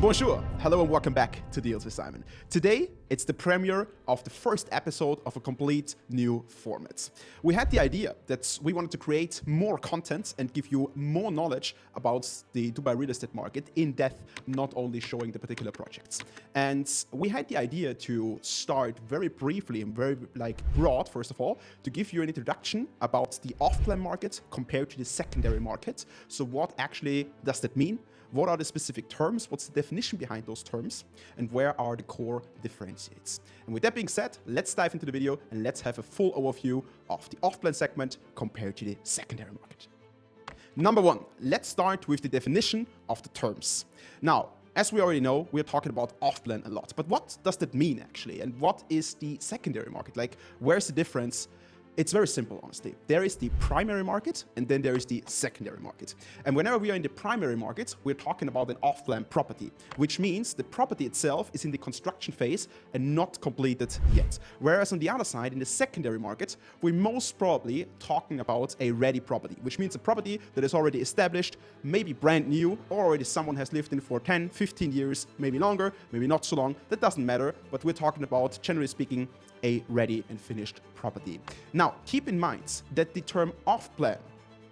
Bonjour, hello and welcome back to Deals with Simon. Today, it's the premiere of the first episode of a complete new format. We had the idea that we wanted to create more content and give you more knowledge about the Dubai real estate market in depth, not only showing the particular projects. And we had the idea to start very briefly and very broad, first of all, to give you an introduction about the off-plan market compared to the secondary market. So what actually does that mean? What are the specific terms? What's the definition behind those terms? And where are the core differentiates? And with that being said, let's dive into the video and let's have a full overview of the off-plan segment compared to the secondary market. Number one, let's start with the definition of the terms. Now, as we already know, we're talking about off-plan a lot, but what does that mean actually? And what is the secondary market? Like, where's the difference? It's very simple, honestly. There is the primary market and then there is the secondary market. And whenever we are in the primary market, we're talking about an off-plan property, which means the property itself is in the construction phase and not completed yet. Whereas on the other side, in the secondary market, we're most probably talking about a ready property, which means a property that is already established, maybe brand new, or already someone has lived in for 10, 15 years, maybe longer, maybe not so long. That doesn't matter, but we're talking about, generally speaking, a ready and finished property. Now, keep in mind that the term off-plan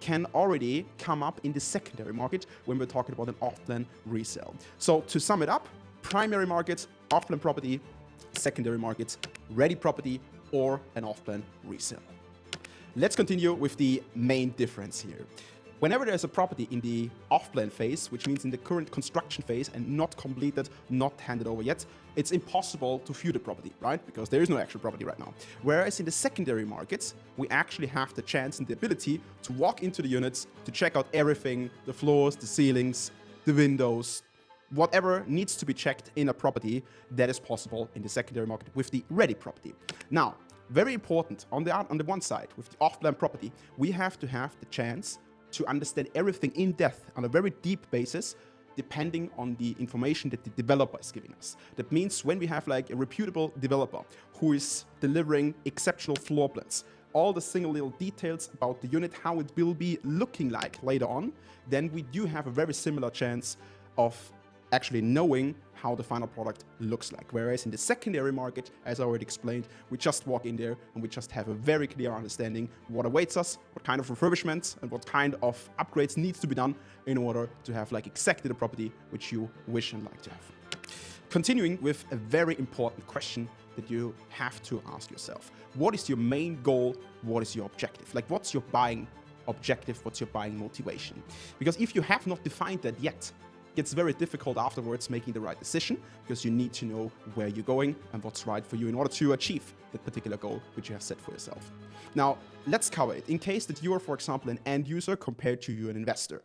can already come up in the secondary market when we're talking about an off-plan resale. So to sum it up, primary market, off-plan property, secondary market, ready property, or an off-plan resale. Let's continue with the main difference here. Whenever there's a property in the off-plan phase, which means in the current construction phase and not completed, not handed over yet, it's impossible to view the property, right? Because there is no actual property right now. Whereas in the secondary markets, we actually have the chance and the ability to walk into the units, to check out everything, the floors, the ceilings, the windows, whatever needs to be checked in a property, that is possible in the secondary market with the ready property. Now, very important, on the one side, with the off-plan property, we have to have the chance to understand everything in depth on a very deep basis, depending on the information that the developer is giving us. That means when we have like a reputable developer who is delivering exceptional floor plans, all the single little details about the unit, how it will be looking like later on, then we do have a very similar chance of actually knowing how the final product looks like. Whereas in the secondary market, as I already explained, we just walk in there and we just have a very clear understanding what awaits us, what kind of refurbishments and what kind of upgrades needs to be done in order to have like exactly the property which you wish and like to have. Continuing with a very important question that you have to ask yourself. What is your main goal? What is your objective? Like, what's your buying objective? What's your buying motivation? Because if you have not defined that yet, it's very difficult afterwards making the right decision, because you need to know where you're going and what's right for you in order to achieve that particular goal which you have set for yourself. Now, let's cover it in case that you are, for example, an end user compared to you an investor.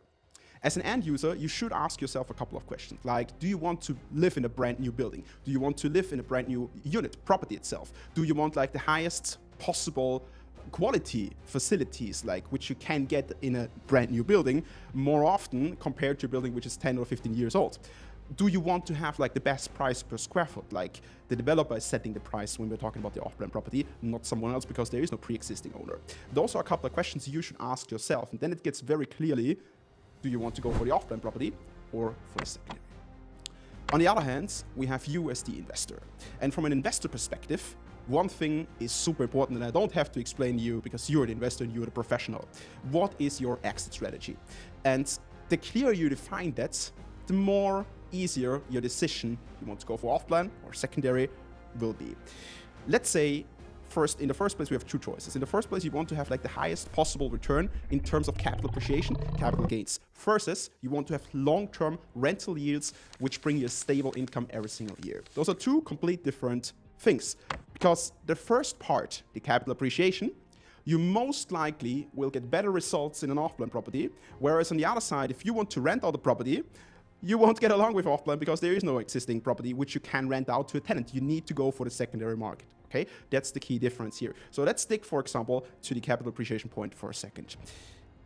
As an end user, you should ask yourself a couple of questions, like, do you want to live in a brand new building? Do you want to live in a brand new unit, property itself? Do you want like the highest possible quality facilities like which you can get in a brand new building more often compared to a building which is 10 or 15 years old? Do you want to have like the best price per square foot? Like the developer is setting the price when we're talking about the off-plan property, not someone else, because there is no pre-existing owner. Those are a couple of questions you should ask yourself, and then it gets very clearly, do you want to go for the off-plan property or for the secondary? On the other hand, we have you as the investor. And from an investor perspective, one thing is super important, and I don't have to explain to you because you're the investor and you're the professional. What is your exit strategy? And the clearer you define that, the more easier your decision, you want to go for off-plan or secondary, will be. Let's say, in the first place, we have two choices. In the first place, you want to have like the highest possible return in terms of capital appreciation, capital gains, versus you want to have long-term rental yields, which bring you a stable income every single year. Those are two complete different things. Because the first part, the capital appreciation, you most likely will get better results in an off-plan property. Whereas on the other side, if you want to rent out the property, you won't get along with off-plan because there is no existing property which you can rent out to a tenant. You need to go for the secondary market. Okay, that's the key difference here. So let's stick, for example, to the capital appreciation point for a second.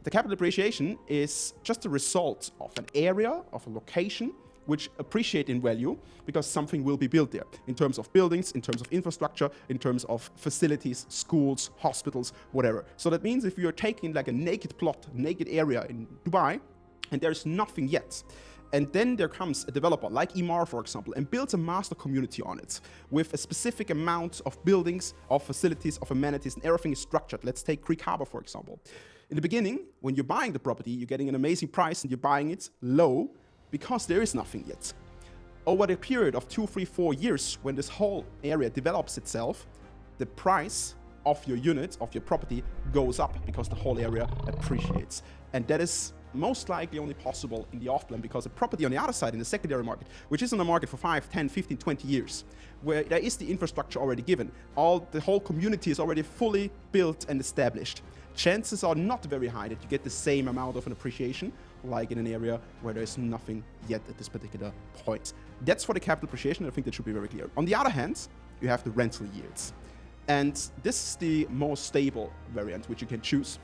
The capital appreciation is just a result of an area, of a location, which appreciate in value because something will be built there in terms of buildings, in terms of infrastructure, in terms of facilities, schools, hospitals, whatever. So that means if you're taking like a naked plot, naked area in Dubai, and there's nothing yet, And then there comes a developer like Imar, for example, and builds a master community on it with a specific amount of buildings, of facilities, of amenities, and everything is structured. Let's take Creek Harbor, for example. In the beginning, when you're buying the property, you're getting an amazing price and you're buying it low because there is nothing yet. Over the period of 2, 3, 4 years, when this whole area develops itself, the price of your unit, of your property, goes up because the whole area appreciates. And that is most likely only possible in the off-plan because a property on the other side in the secondary market, which is on the market for 5, 10, 15, 20 years, where there is the infrastructure already given, the whole community is already fully built and established, chances are not very high that you get the same amount of an appreciation like in an area where there is nothing yet at this particular point. That's for the capital appreciation. I think that should be very clear. On the other hand, you have the rental yields. And this is the most stable variant which you can choose,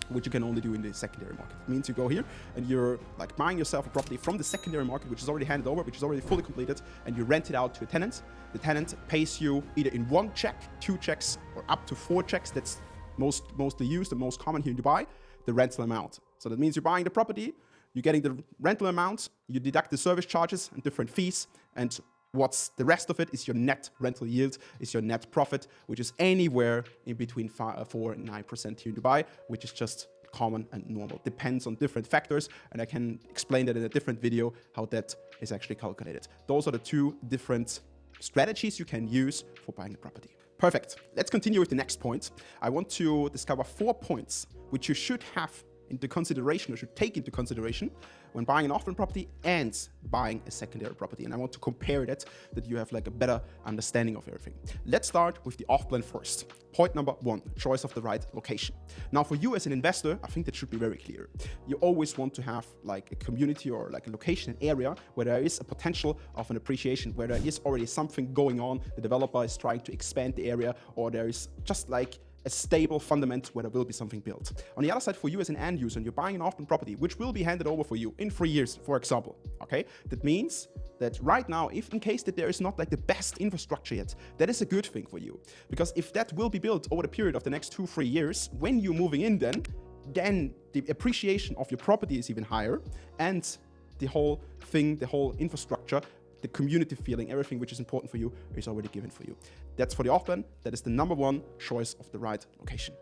which you can only do in the secondary market. It means you go here and you're like buying yourself a property from the secondary market, which is already handed over, which is already fully completed, and you rent it out to a tenant. The tenant pays you either in 1 check, 2 checks, or up to 4 checks. That's mostly used and most common here in Dubai, the rental amount. So that means you're buying the property, you're getting the rental amount, you deduct the service charges and different fees, and what's the rest of it is your net rental yield, is your net profit, which is anywhere in between 4 and 9% here in Dubai, which is just common and normal. Depends on different factors, and I can explain that in a different video how that is actually calculated. Those are the 2 different strategies you can use for buying a property. Perfect. Let's continue with the next point. I want to discover 4 points which you should have into consideration or should take into consideration when buying an off-plan property and buying a secondary property. And I want to compare that you have like a better understanding of everything. Let's start with the off-plan first. Point number 1, choice of the right location. Now for you as an investor, I think that should be very clear. You always want to have like a community or like a location, an area where there is a potential of an appreciation, where there is already something going on. The developer is trying to expand the area, or there is just like a stable fundament where there will be something built. On the other side, for you as an end user, and you're buying an off-plan property, which will be handed over for you in 3 years, for example, okay? That means that right now, if in case that there is not like the best infrastructure yet, that is a good thing for you. Because if that will be built over the period of the next 2, 3 years, when you're moving in then the appreciation of your property is even higher, and the whole thing, the whole infrastructure, the community feeling, everything which is important for you is already given for you. That's for the off-plan. That is the number 1 choice of the right location.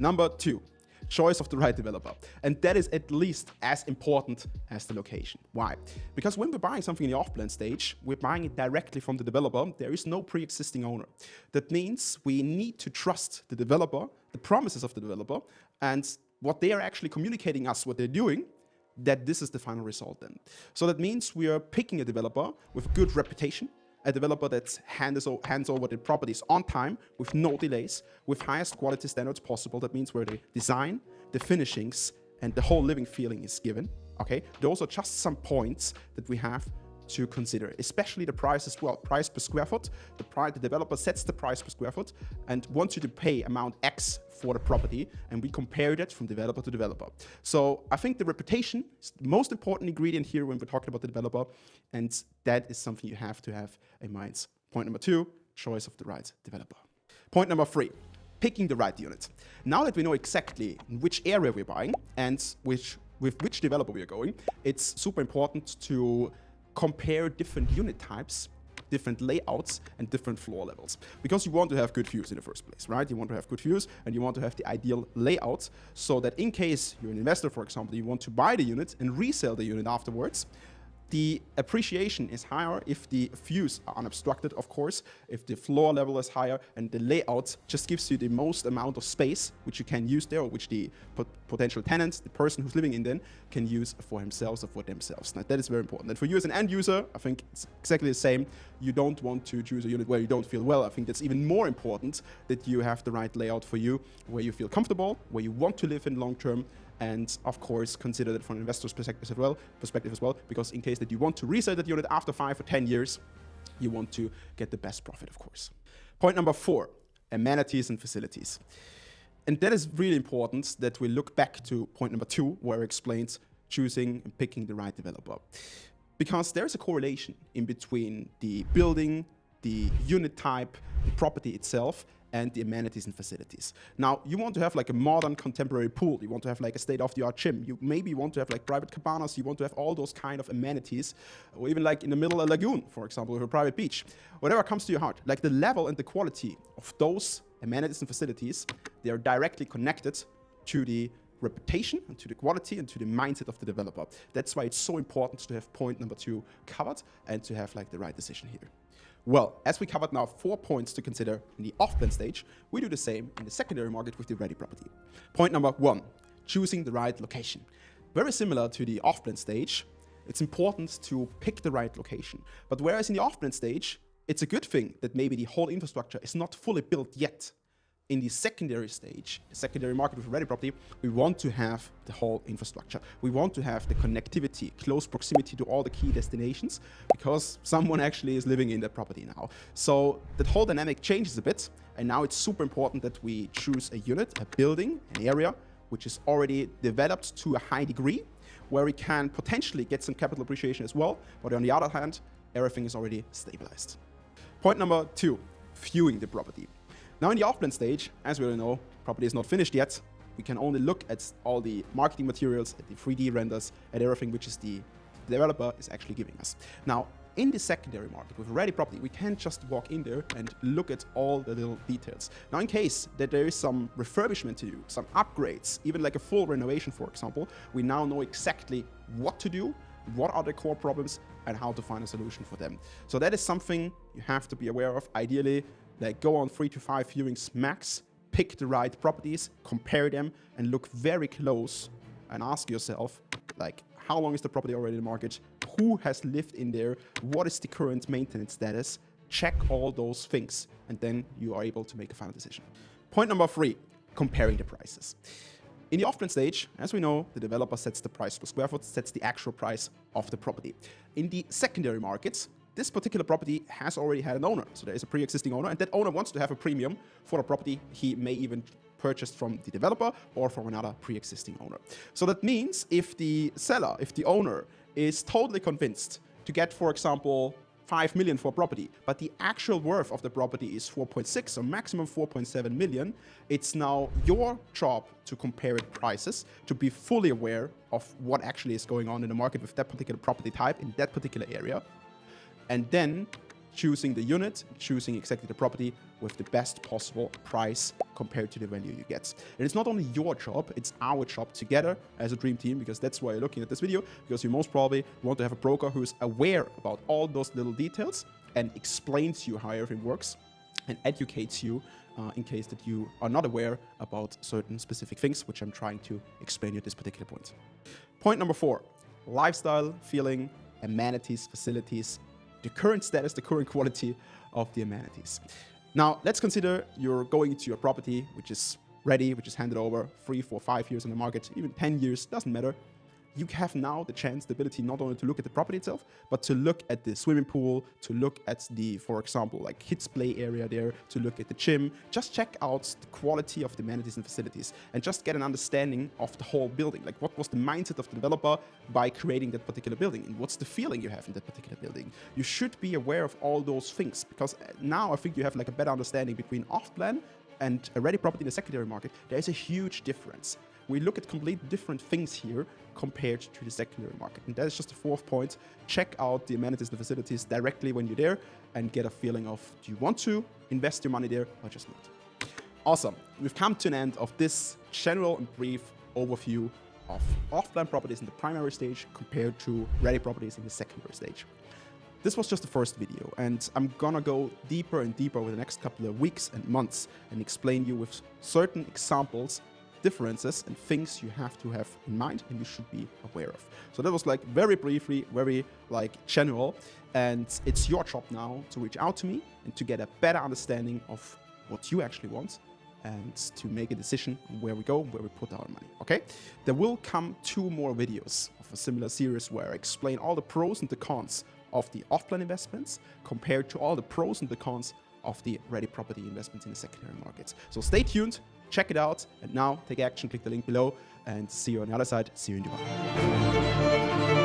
Number 2, choice of the right developer. And that is at least as important as the location. Why? Because when we're buying something in the off-plan stage, we're buying it directly from the developer. There is no pre-existing owner. That means we need to trust the developer, the promises of the developer, and what they are actually communicating us, what they're doing, that this is the final result then. So that means we are picking a developer with good reputation, a developer that hands over the properties on time with no delays, with highest quality standards possible. That means where the design, the finishings, and the whole living feeling is given. Okay, those are just some points that we have to consider, especially the price as well. Price per square foot. The developer sets the price per square foot and wants you to pay amount X for the property, and we compare that from developer to developer. So I think the reputation is the most important ingredient here when we're talking about the developer, and that is something you have to have in mind. Point number 2, choice of the right developer. Point number 3, picking the right unit. Now that we know exactly in which area we're buying and with which developer we are going, it's super important to compare different unit types, different layouts, and different floor levels. Because you want to have good views in the first place, right? You want to have good views and you want to have the ideal layout so that in case you're an investor, for example, you want to buy the unit and resell the unit afterwards, the appreciation is higher if the views are unobstructed, of course, if the floor level is higher, and the layout just gives you the most amount of space which you can use there, or which the potential tenant, the person who's living in then, can use for himself or for themselves. Now, that is very important. And for you as an end user, I think it's exactly the same. You don't want to choose a unit where you don't feel well. I think that's even more important, that you have the right layout for you, where you feel comfortable, where you want to live in long term, and of course consider that from an investor's perspective as well, because in case that you want to resell that unit after 5 or 10 years, you want to get the best profit, of course. Point number 4, amenities and facilities. And that is really important that we look back to point number 2, where I explained choosing and picking the right developer. Because there's a correlation in between the building, the unit type, the property itself, and the amenities and facilities. Now, you want to have like a modern contemporary pool. You want to have like a state-of-the-art gym. You maybe want to have like private cabanas. You want to have all those kind of amenities, or even like in the middle of a lagoon, for example, with a private beach. Whatever comes to your heart. Like the level and the quality of those amenities and facilities, they are directly connected to the reputation and to the quality and to the mindset of the developer. That's why it's so important to have point number 2 covered and to have like the right decision here. Well, as we covered now 4 points to consider in the off-plan stage, we do the same in the secondary market with the ready property. Point number 1, choosing the right location. Very similar to the off-plan stage, it's important to pick the right location. But whereas in the off-plan stage, it's a good thing that maybe the whole infrastructure is not fully built yet. In the secondary stage, the secondary market with ready property, we want to have the whole infrastructure. We want to have the connectivity, close proximity to all the key destinations, because someone actually is living in that property now. So that whole dynamic changes a bit, and now it's super important that we choose a unit, a building, an area, which is already developed to a high degree, where we can potentially get some capital appreciation as well, but on the other hand, everything is already stabilized. Point number 2, viewing the property. Now in the off-plan stage, as we all know, property is not finished yet. We can only look at all the marketing materials, at the 3D renders, at everything which is the developer is actually giving us. Now, in the secondary market with a ready property, we can't just walk in there and look at all the little details. Now, in case that there is some refurbishment to do, some upgrades, even like a full renovation, for example, we now know exactly what to do, what are the core problems, and how to find a solution for them. So that is something you have to be aware of. Ideally, like go on 3 to 5 viewings max, pick the right properties, compare them, and look very close and ask yourself, like, how long is the property already in the market? Who has lived in there? What is the current maintenance status? Check all those things, and then you are able to make a final decision. Point number 3, comparing the prices. In the off-plan stage, as we know, the developer sets the price per square foot, sets the actual price of the property. In the secondary markets, this particular property has already had an owner. So there is a pre-existing owner, and that owner wants to have a premium for the property he may even purchased from the developer or from another pre-existing owner. So that means if the seller, if the owner is totally convinced to get, for example, 5 million for a property, but the actual worth of the property is 4.6 or maximum 4.7 million, it's now your job to compare it prices, to be fully aware of what actually is going on in the market with that particular property type in that particular area, and then choosing the unit, choosing exactly the property with the best possible price compared to the value you get. And it's not only your job, it's our job together as a dream team, because that's why you're looking at this video, because you most probably want to have a broker who is aware about all those little details and explains to you how everything works and educates you in case that you are not aware about certain specific things, which I'm trying to explain you at this particular point. Point number 4, lifestyle, feeling, amenities, facilities, the current status, the current quality of the amenities. Now, let's consider you're going into your property, which is ready, which is handed over 3, 4, 5 years on the market, even 10 years, doesn't matter. You have now the chance, the ability not only to look at the property itself, but to look at the swimming pool, to look at the, for example, like kids play area there, to look at the gym. Just check out the quality of the amenities and facilities and just get an understanding of the whole building. Like what was the mindset of the developer by creating that particular building, and what's the feeling you have in that particular building. You should be aware of all those things, because now I think you have like a better understanding between off-plan and a ready property in the secondary market. There is a huge difference. We look at completely different things here compared to the secondary market. And that is just the 4th point. Check out the amenities and the facilities directly when you're there and get a feeling of, do you want to invest your money there or just not? Awesome. We've come to an end of this general and brief overview of off-plan properties in the primary stage compared to ready properties in the secondary stage. This was just the first video, and I'm gonna go deeper and deeper over the next couple of weeks and months and explain you with certain examples, differences and things you have to have in mind and you should be aware of. So that was like very briefly, very like general, and it's your job now to reach out to me and to get a better understanding of what you actually want and to make a decision on where we go, where we put our money, okay? There will come 2 more videos of a similar series where I explain all the pros and the cons of the off-plan investments compared to all the pros and the cons of the ready property investments in the secondary markets. So stay tuned, check it out, and now take action, click the link below, and see you on the other side. See you in Dubai.